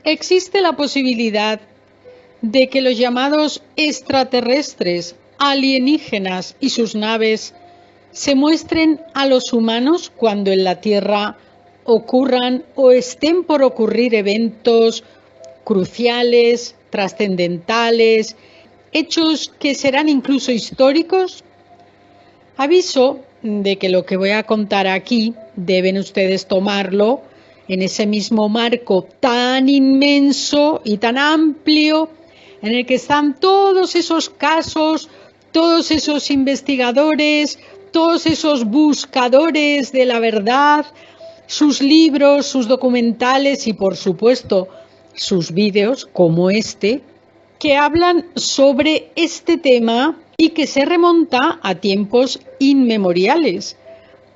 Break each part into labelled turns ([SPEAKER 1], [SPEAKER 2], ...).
[SPEAKER 1] Existe la posibilidad de que los llamados extraterrestres, alienígenas y sus naves se muestren a los humanos cuando en la Tierra ocurran o estén por ocurrir eventos cruciales, trascendentales, hechos que serán incluso históricos. Aviso de que lo que voy a contar aquí deben ustedes tomarlo en ese mismo marco tan inmenso y tan amplio en el que están todos esos casos, todos esos investigadores, todos esos buscadores de la verdad, sus libros, sus documentales y, por supuesto, sus vídeos como este, que hablan sobre este tema y que se remonta a tiempos inmemoriales,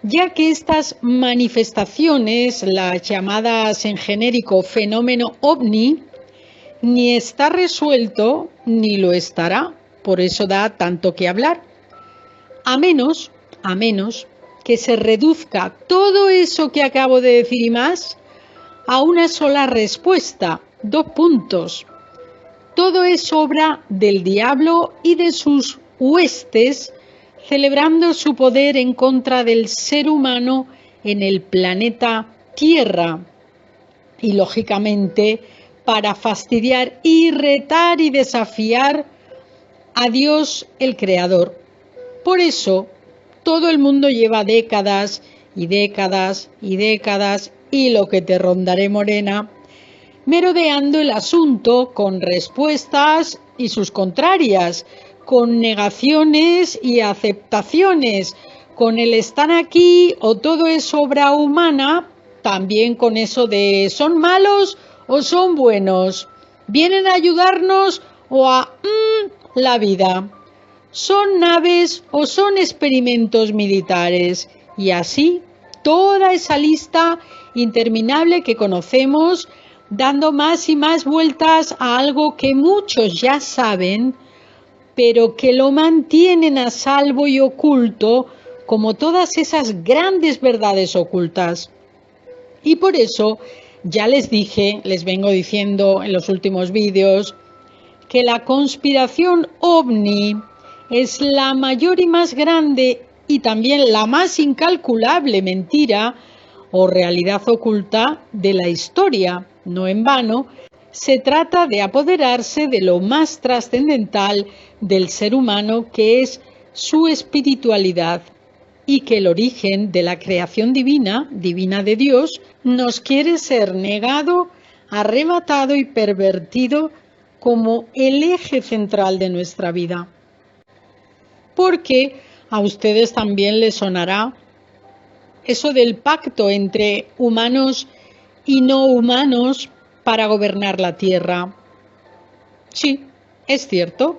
[SPEAKER 1] ya que estas manifestaciones, las llamadas en genérico fenómeno ovni, ni está resuelto ni lo estará, por eso da tanto que hablar, a menos que se reduzca todo eso que acabo de decir y más a una sola respuesta, 2 puntos. Todo es obra del diablo y de sus huestes, celebrando su poder en contra del ser humano en el planeta Tierra y, lógicamente, para fastidiar y retar y desafiar a Dios el Creador. Por eso, todo el mundo lleva décadas y décadas y décadas y lo que te rondaré, morena, merodeando el asunto con respuestas y sus contrarias, con negaciones y aceptaciones, con el están aquí o todo es obra humana, también con eso de son malos o son buenos, vienen a ayudarnos o a la vida, son naves o son experimentos militares, y así toda esa lista interminable que conocemos, dando más y más vueltas a algo que muchos ya saben, pero que lo mantienen a salvo y oculto, como todas esas grandes verdades ocultas. Y por eso ya les dije, les vengo diciendo en los últimos vídeos, que la conspiración ovni es la mayor y más grande y también la más incalculable mentira o realidad oculta de la historia. No en vano, se trata de apoderarse de lo más trascendental del ser humano, que es su espiritualidad, y que el origen de la creación divina de Dios, nos quiere ser negado, arrebatado y pervertido como el eje central de nuestra vida. Porque a ustedes también les sonará eso del pacto entre humanos y no humanos para gobernar la tierra. Sí, es cierto,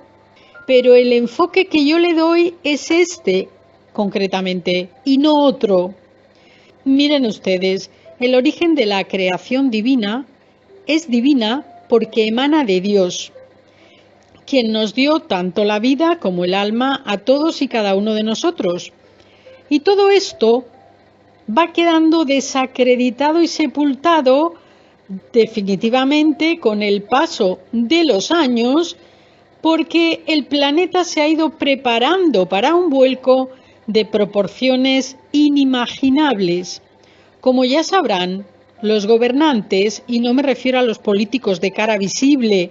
[SPEAKER 1] pero el enfoque que yo le doy es este, concretamente, y no otro. Miren ustedes, el origen de la creación divina es divina porque emana de Dios, quien nos dio tanto la vida como el alma a todos y cada uno de nosotros. Y todo esto va quedando desacreditado y sepultado definitivamente con el paso de los años, porque el planeta se ha ido preparando para un vuelco de proporciones inimaginables. Como ya sabrán, los gobernantes, y no me refiero a los políticos de cara visible,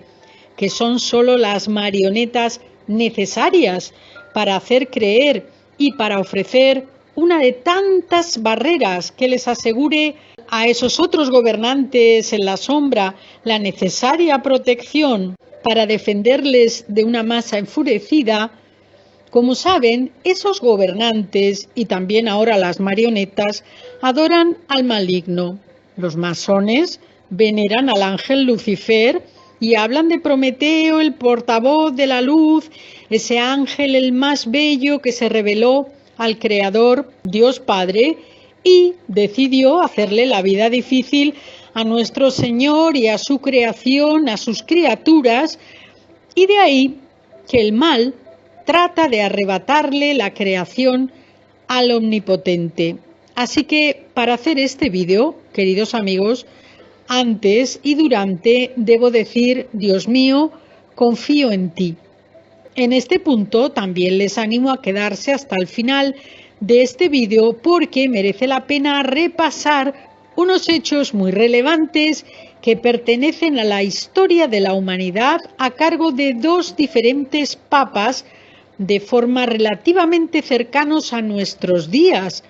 [SPEAKER 1] que son solo las marionetas necesarias para hacer creer y para ofrecer una de tantas barreras que les asegure a esos otros gobernantes en la sombra la necesaria protección para defenderles de una masa enfurecida. Como saben, esos gobernantes y también ahora las marionetas adoran al maligno. Los masones veneran al ángel Lucifer y hablan de Prometeo, el portavoz de la luz, ese ángel el más bello que se reveló al Creador, Dios Padre, y decidió hacerle la vida difícil a nuestro Señor y a su creación, a sus criaturas, y de ahí que el mal trata de arrebatarle la creación al Omnipotente. Así que para hacer este vídeo, queridos amigos, antes y durante debo decir: Dios mío, confío en ti. En este punto también les animo a quedarse hasta el final de este vídeo porque merece la pena repasar unos hechos muy relevantes que pertenecen a la historia de la humanidad a cargo de dos diferentes papas de forma relativamente cercanos a nuestros días,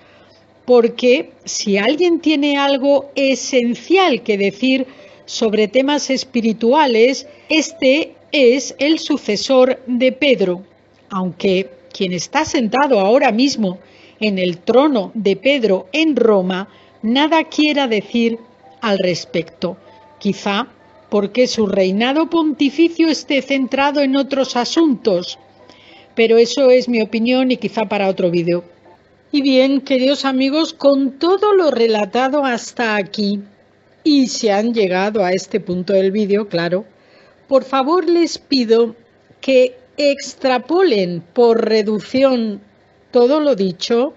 [SPEAKER 1] porque si alguien tiene algo esencial que decir sobre temas espirituales, este es el sucesor de Pedro, aunque quien está sentado ahora mismo en el trono de Pedro en Roma nada quiera decir al respecto, quizá porque su reinado pontificio esté centrado en otros asuntos, pero eso es mi opinión y quizá para otro vídeo. Y bien, queridos amigos, con todo lo relatado hasta aquí, y si han llegado a este punto del vídeo, claro, por favor les pido que extrapolen por reducción todo lo dicho,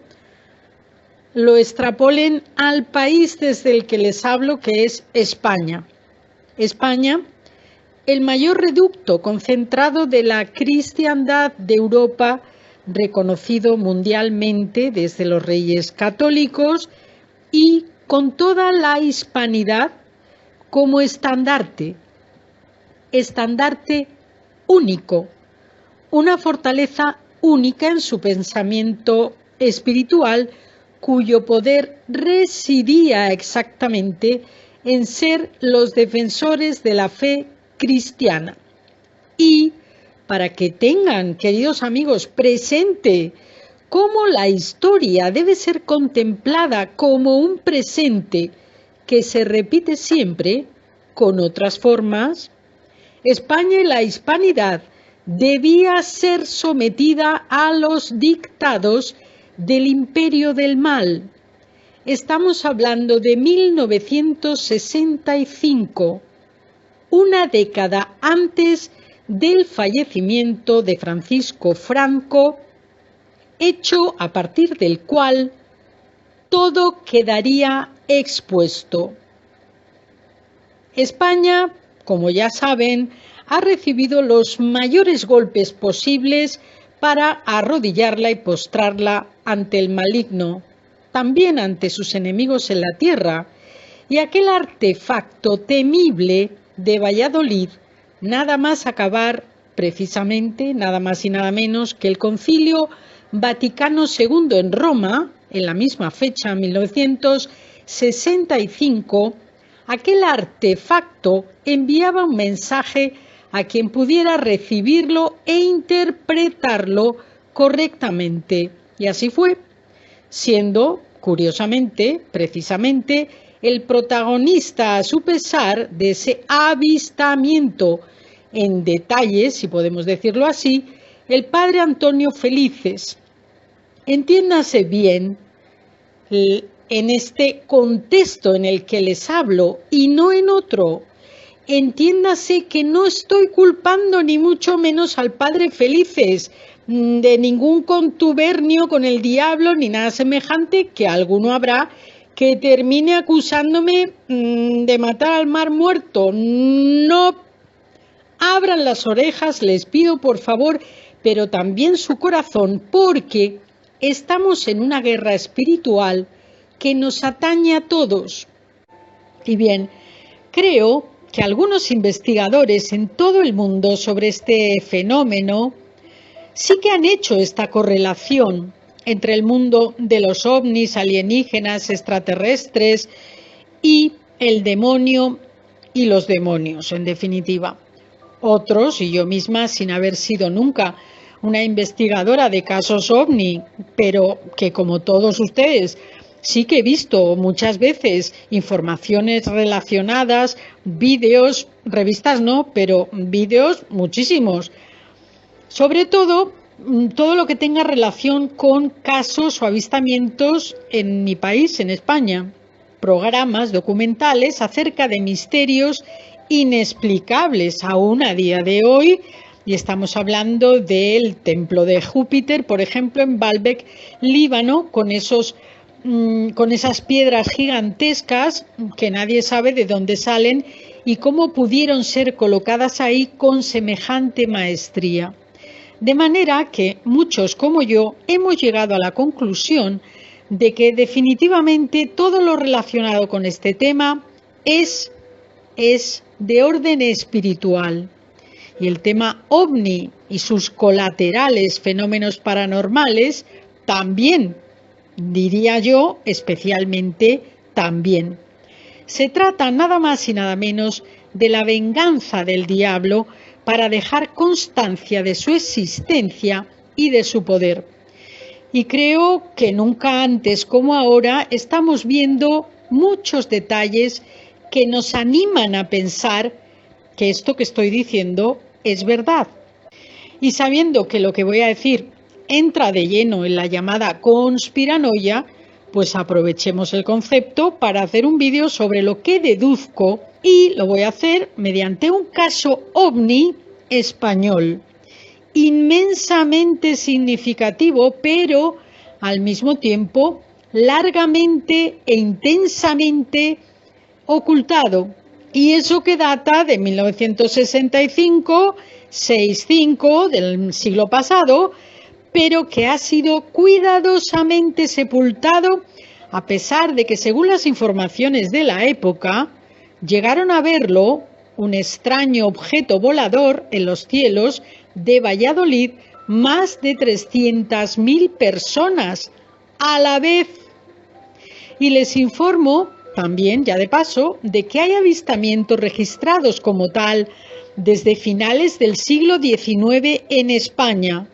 [SPEAKER 1] lo extrapolen al país desde el que les hablo, que es España. España, el mayor reducto concentrado de la cristiandad de Europa, reconocido mundialmente desde los reyes católicos y con toda la hispanidad como estandarte único, una fortaleza única en su pensamiento espiritual, cuyo poder residía exactamente en ser los defensores de la fe cristiana. Y para que tengan, queridos amigos, presente cómo la historia debe ser contemplada como un presente que se repite siempre con otras formas, España y la hispanidad debía ser sometida a los dictados del imperio del mal. Estamos hablando de 1965, una década antes del fallecimiento de Francisco Franco, hecho a partir del cual todo quedaría expuesto. España, como ya saben, ha recibido los mayores golpes posibles para arrodillarla y postrarla ante el maligno, también ante sus enemigos en la tierra, y aquel artefacto temible de Valladolid, nada más acabar precisamente, nada más y nada menos que el Concilio Vaticano II en Roma, en la misma fecha, 1965, aquel artefacto enviaba un mensaje a quien pudiera recibirlo e interpretarlo correctamente. Y así fue, siendo, curiosamente, precisamente, el protagonista a su pesar de ese avistamiento en detalle, si podemos decirlo así, el padre Antonio Felices. Entiéndase bien, en este contexto en el que les hablo y no en otro, entiéndase que no estoy culpando ni mucho menos al padre Felices de ningún contubernio con el diablo ni nada semejante, que alguno habrá que termine acusándome de matar al mar muerto. No, abran las orejas, les pido por favor, pero también su corazón, porque estamos en una guerra espiritual que nos atañe a todos. Y bien, creo que algunos investigadores en todo el mundo sobre este fenómeno sí que han hecho esta correlación entre el mundo de los ovnis, alienígenas, extraterrestres y el demonio y los demonios, en definitiva. Otros, y yo misma, sin haber sido nunca una investigadora de casos ovni, pero que como todos ustedes sí que he visto muchas veces informaciones relacionadas, vídeos, revistas no, pero vídeos muchísimos. Sobre todo, todo lo que tenga relación con casos o avistamientos en mi país, en España. Programas documentales acerca de misterios inexplicables aún a día de hoy Y estamos hablando del templo de Júpiter, por ejemplo, en Baalbek, Líbano, con esas piedras gigantescas que nadie sabe de dónde salen y cómo pudieron ser colocadas ahí con semejante maestría. De manera que muchos como yo hemos llegado a la conclusión de que definitivamente todo lo relacionado con este tema es de orden espiritual. Y el tema ovni y sus colaterales fenómenos paranormales también, diría yo, especialmente también. Se trata nada más y nada menos de la venganza del diablo para dejar constancia de su existencia y de su poder. Y creo que nunca antes como ahora estamos viendo muchos detalles que nos animan a pensar que esto que estoy diciendo es verdad. Y sabiendo que lo que voy a decir entra de lleno en la llamada conspiranoia, pues aprovechemos el concepto para hacer un vídeo sobre lo que deduzco, y lo voy a hacer mediante un caso ovni español, inmensamente significativo, pero al mismo tiempo largamente e intensamente ocultado. Y eso que data de 1965 del siglo pasado, pero que ha sido cuidadosamente sepultado, a pesar de que, según las informaciones de la época, llegaron a verlo, un extraño objeto volador en los cielos de Valladolid, más de 300.000 personas a la vez. Y les informo también, ya de paso, de que hay avistamientos registrados como tal desde finales del siglo XIX en España.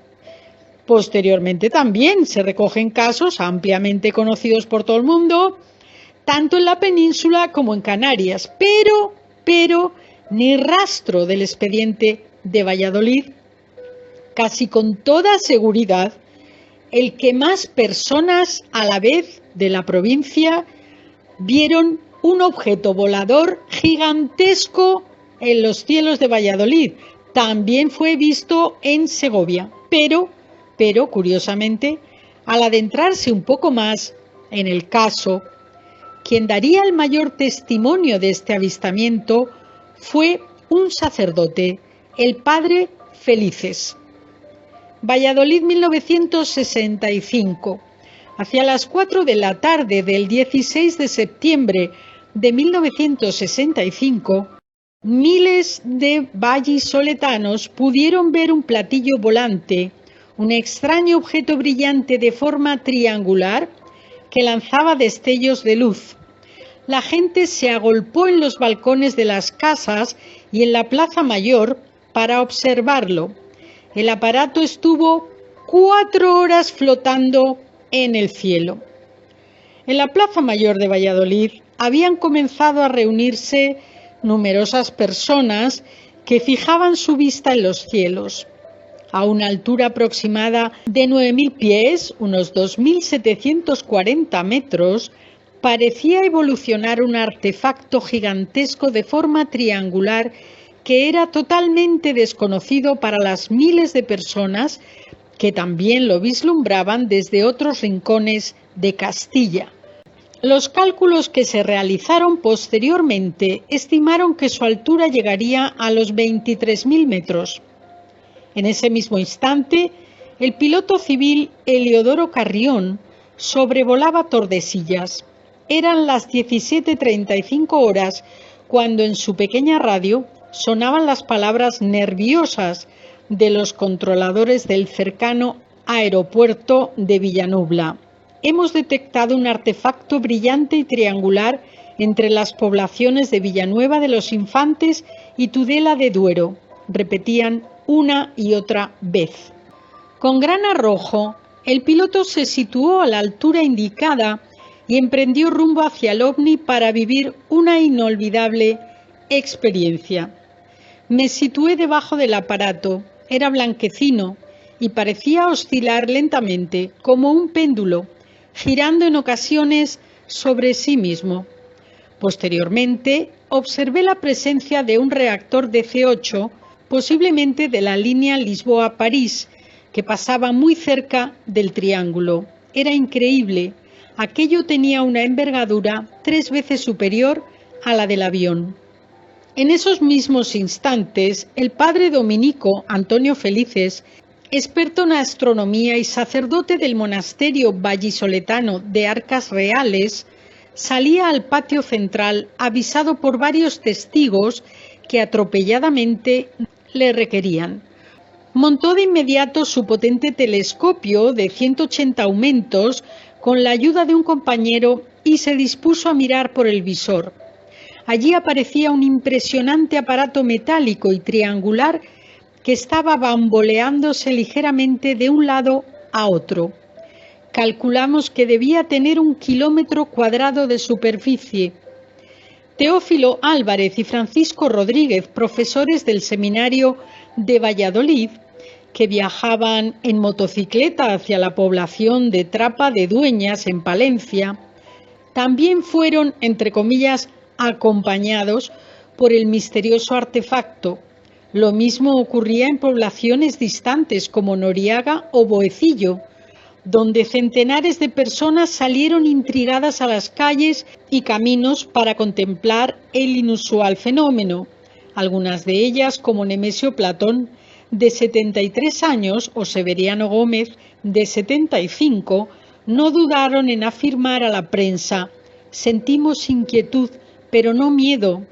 [SPEAKER 1] Posteriormente también se recogen casos ampliamente conocidos por todo el mundo, tanto en la península como en Canarias, pero ni rastro del expediente de Valladolid. Casi con toda seguridad, el que más personas a la vez de la provincia vieron un objeto volador gigantesco en los cielos de Valladolid. También fue visto en Segovia, pero curiosamente, al adentrarse un poco más en el caso, quien daría el mayor testimonio de este avistamiento fue un sacerdote, el padre Felices. Valladolid, 1965. Hacia las 4 de la tarde del 16 de septiembre de 1965, miles de vallisoletanos pudieron ver un platillo volante, un extraño objeto brillante de forma triangular que lanzaba destellos de luz. La gente se agolpó en los balcones de las casas y en la Plaza Mayor para observarlo. El aparato estuvo 4 horas flotando en el cielo. En la Plaza Mayor de Valladolid habían comenzado a reunirse numerosas personas que fijaban su vista en los cielos. A una altura aproximada de 9.000 pies, unos 2.740 metros, parecía evolucionar un artefacto gigantesco de forma triangular que era totalmente desconocido para las miles de personas que también lo vislumbraban desde otros rincones de Castilla. Los cálculos que se realizaron posteriormente estimaron que su altura llegaría a los 23.000 metros. En ese mismo instante, el piloto civil Eliodoro Carrión sobrevolaba Tordesillas. Eran las 17:35 horas cuando en su pequeña radio sonaban las palabras nerviosas de los controladores del cercano aeropuerto de Villanubla. Hemos detectado un artefacto brillante y triangular entre las poblaciones de Villanueva de los Infantes y Tudela de Duero, repetían una y otra vez. Con gran arrojo, el piloto se situó a la altura indicada y emprendió rumbo hacia el ovni para vivir una inolvidable experiencia. Me situé debajo del aparato, era blanquecino y parecía oscilar lentamente como un péndulo, girando en ocasiones sobre sí mismo. Posteriormente, observé la presencia de un reactor de C8 posiblemente de la línea Lisboa-París, que pasaba muy cerca del triángulo. Era increíble. Aquello tenía una envergadura 3 veces superior a la del avión. En esos mismos instantes, el padre dominico Antonio Felices, experto en astronomía y sacerdote del monasterio vallisoletano de Arcas Reales, salía al patio central avisado por varios testigos que atropelladamente le requerían. Montó de inmediato su potente telescopio de 180 aumentos con la ayuda de un compañero y se dispuso a mirar por el visor. Allí aparecía un impresionante aparato metálico y triangular que estaba bamboleándose ligeramente de un lado a otro. Calculamos que debía tener 1 kilómetro cuadrado de superficie. Teófilo Álvarez y Francisco Rodríguez, profesores del seminario de Valladolid, que viajaban en motocicleta hacia la población de Trapa de Dueñas, en Palencia, también fueron, entre comillas, acompañados por el misterioso artefacto. Lo mismo ocurría en poblaciones distantes como Noriaga o Boecillo, donde centenares de personas salieron intrigadas a las calles y caminos para contemplar el inusual fenómeno. Algunas de ellas, como Nemesio Platón, de 73 años, o Severiano Gómez, de 75, no dudaron en afirmar a la prensa: sentimos inquietud, pero no miedo.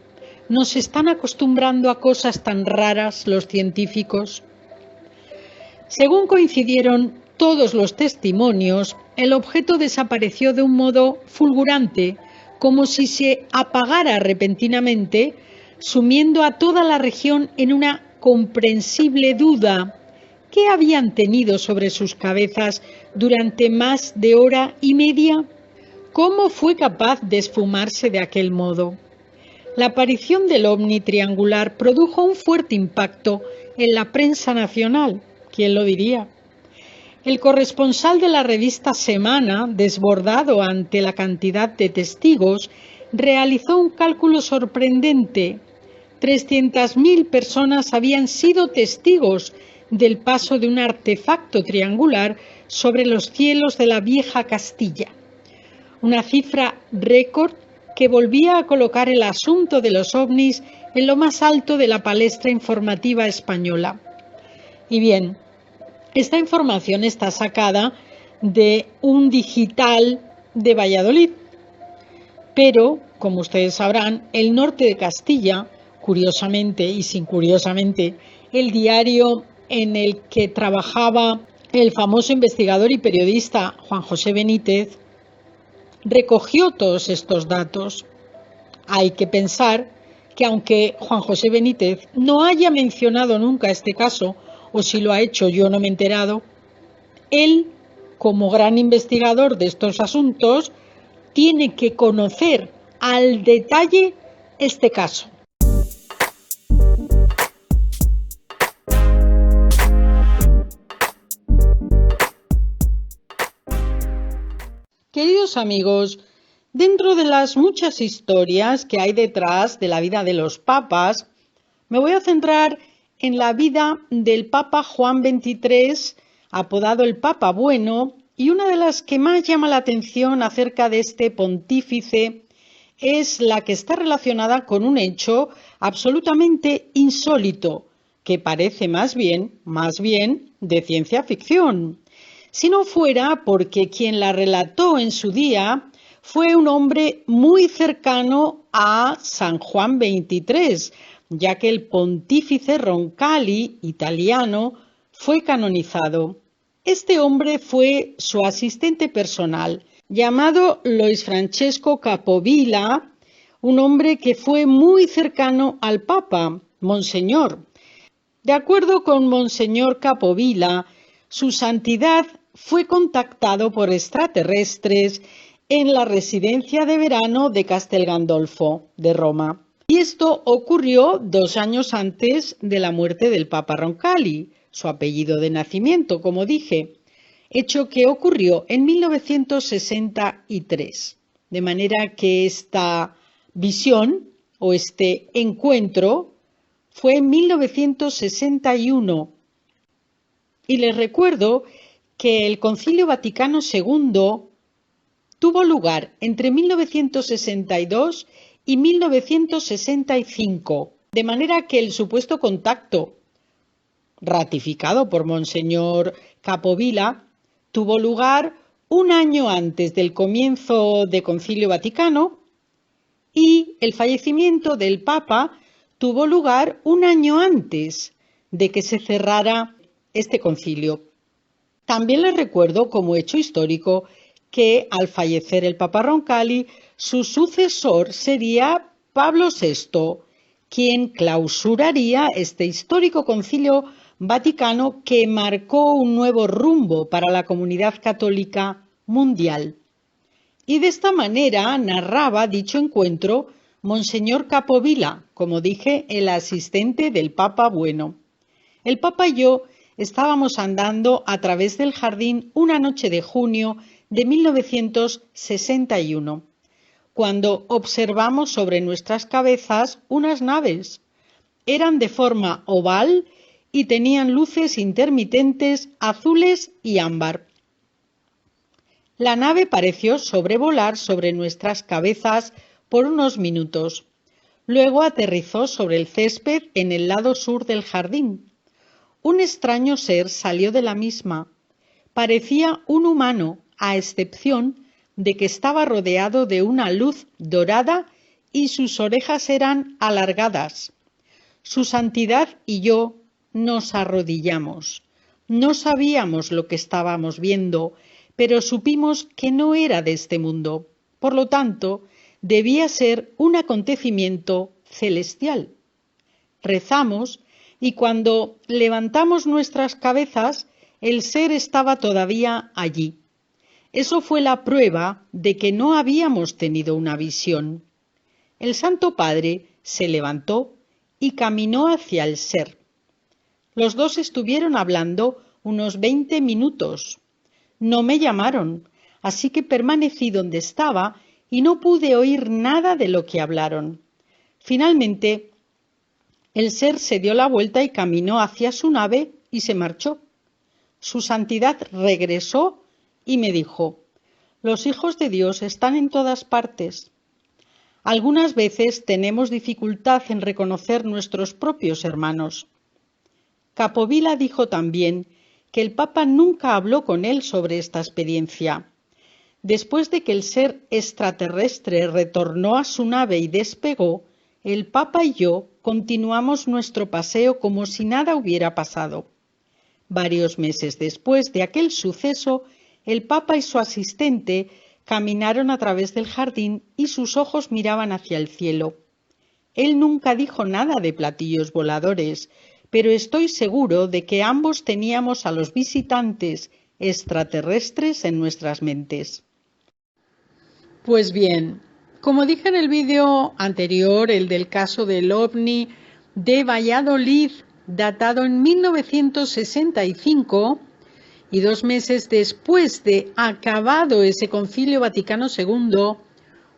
[SPEAKER 1] ¿Nos están acostumbrando a cosas tan raras los científicos? Según coincidieron todos los testimonios, el objeto desapareció de un modo fulgurante, como si se apagara repentinamente, sumiendo a toda la región en una comprensible duda. ¿Qué habían tenido sobre sus cabezas durante más de hora y media? ¿Cómo fue capaz de esfumarse de aquel modo? La aparición del ovni triangular produjo un fuerte impacto en la prensa nacional. ¿Quién lo diría? El corresponsal de la revista Semana, desbordado ante la cantidad de testigos, realizó un cálculo sorprendente. 300.000 personas habían sido testigos del paso de un artefacto triangular sobre los cielos de la vieja Castilla. Una cifra récord que volvía a colocar el asunto de los ovnis en lo más alto de la palestra informativa española. Y bien, esta información está sacada de un digital de Valladolid, pero, como ustedes sabrán, el norte de Castilla, curiosamente y sin curiosamente, el diario en el que trabajaba el famoso investigador y periodista Juan José Benítez, recogió todos estos datos. Hay que pensar que aunque Juan José Benítez no haya mencionado nunca este caso, o si lo ha hecho yo no me he enterado, él, como gran investigador de estos asuntos, tiene que conocer al detalle este caso. Queridos amigos, dentro de las muchas historias que hay detrás de la vida de los papas, me voy a centrar en la vida del Papa Juan XXIII, apodado el Papa Bueno, y una de las que más llama la atención acerca de este pontífice es la que está relacionada con un hecho absolutamente insólito, que parece más bien de ciencia ficción. Si no fuera porque quien la relató en su día fue un hombre muy cercano a San Juan XXIII, ya que el pontífice Roncalli, italiano, fue canonizado. Este hombre fue su asistente personal, llamado Luis Francesco Capovilla, un hombre que fue muy cercano al Papa, Monseñor. De acuerdo con Monseñor Capovilla, su santidad fue contactado por extraterrestres en la residencia de verano de Castel Gandolfo, de Roma. Y esto ocurrió 2 años antes de la muerte del Papa Roncalli, su apellido de nacimiento, como dije, hecho que ocurrió en 1963. De manera que esta visión o este encuentro fue en 1961. Y les recuerdo que el Concilio Vaticano II tuvo lugar entre 1962 y 1965, de manera que el supuesto contacto, ratificado por Monseñor Capovilla, tuvo lugar un año antes del comienzo del Concilio Vaticano y el fallecimiento del Papa tuvo lugar un año antes de que se cerrara este concilio. También les recuerdo como hecho histórico que al fallecer el Papa Roncalli, su sucesor sería Pablo VI, quien clausuraría este histórico concilio Vaticano que marcó un nuevo rumbo para la comunidad católica mundial. Y de esta manera narraba dicho encuentro Monseñor Capovilla, como dije, el asistente del Papa Bueno. El Papa y yo estábamos andando a través del jardín una noche de junio de 1961, cuando observamos sobre nuestras cabezas unas naves. Eran de forma oval y tenían luces intermitentes azules y ámbar. La nave pareció sobrevolar sobre nuestras cabezas por unos minutos. Luego aterrizó sobre el césped en el lado sur del jardín. Un extraño ser salió de la misma. Parecía un humano, a excepción de que estaba rodeado de una luz dorada y sus orejas eran alargadas. Su Santidad y yo nos arrodillamos. No sabíamos lo que estábamos viendo, pero supimos que no era de este mundo. Por lo tanto, debía ser un acontecimiento celestial. Rezamos y cuando levantamos nuestras cabezas, el ser estaba todavía allí. Eso fue la prueba de que no habíamos tenido una visión. El Santo Padre se levantó y caminó hacia el ser. Los dos estuvieron hablando unos 20 minutos. No me llamaron, así que permanecí donde estaba y no pude oír nada de lo que hablaron. Finalmente, el ser se dio la vuelta y caminó hacia su nave y se marchó. Su Santidad regresó y me dijo: «Los hijos de Dios están en todas partes». Algunas veces tenemos dificultad en reconocer nuestros propios hermanos. Capovilla dijo también que el Papa nunca habló con él sobre esta experiencia. Después de que el ser extraterrestre retornó a su nave y despegó, el Papa y yo continuamos nuestro paseo como si nada hubiera pasado. Varios meses después de aquel suceso, el Papa y su asistente caminaron a través del jardín y sus ojos miraban hacia el cielo. Él nunca dijo nada de platillos voladores, pero estoy seguro de que ambos teníamos a los visitantes extraterrestres en nuestras mentes. Pues bien, como dije en el vídeo anterior, el del caso del OVNI de Valladolid, datado en 1965, y 2 meses después de acabado ese Concilio Vaticano II,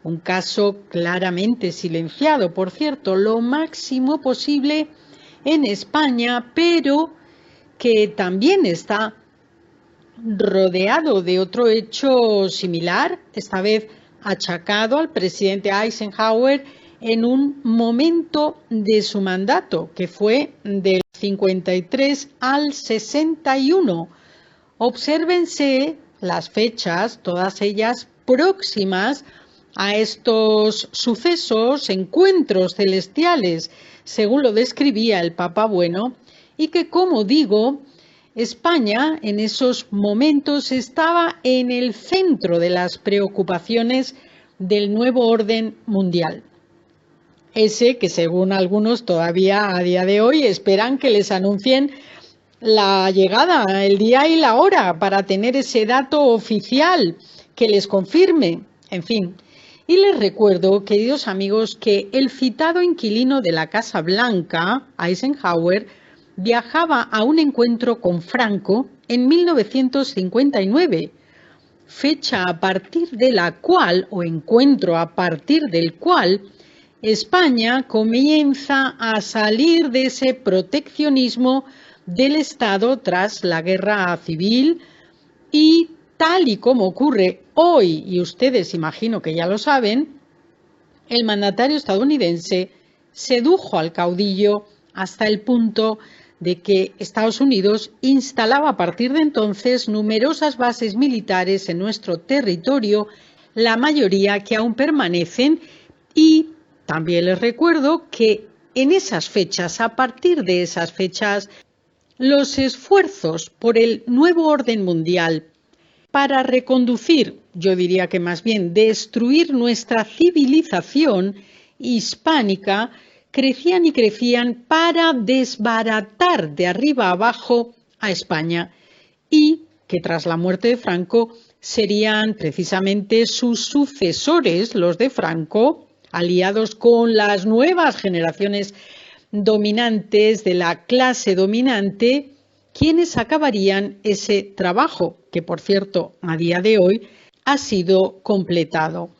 [SPEAKER 1] un caso claramente silenciado, por cierto, lo máximo posible en España, pero que también está rodeado de otro hecho similar, esta vez achacado al presidente Eisenhower en un momento de su mandato, que fue del 53 al 61. Obsérvense las fechas, todas ellas próximas a estos sucesos, encuentros celestiales, según lo describía el Papa Bueno, y que, como digo, España en esos momentos estaba en el centro de las preocupaciones del nuevo orden mundial. Ese que, según algunos, todavía a día de hoy esperan que les anuncien la llegada, el día y la hora para tener ese dato oficial que les confirme, en fin. Y les recuerdo, queridos amigos, que el citado inquilino de la Casa Blanca, Eisenhower, viajaba a un encuentro con Franco en 1959, fecha a partir de la cual, o encuentro a partir del cual, España comienza a salir de ese proteccionismo del Estado tras la guerra civil y tal y como ocurre hoy, y ustedes imagino que ya lo saben, el mandatario estadounidense sedujo al caudillo hasta el punto de que Estados Unidos instalaba a partir de entonces numerosas bases militares en nuestro territorio, la mayoría que aún permanecen, y también les recuerdo que en esas fechas, a partir de esas fechas, los esfuerzos por el nuevo orden mundial para reconducir, yo diría que más bien destruir nuestra civilización hispánica, crecían y crecían para desbaratar de arriba abajo a España, y que tras la muerte de Franco serían precisamente sus sucesores, los de Franco, aliados con las nuevas generaciones dominantes de la clase dominante, quienes acabarían ese trabajo, que por cierto a día de hoy ha sido completado.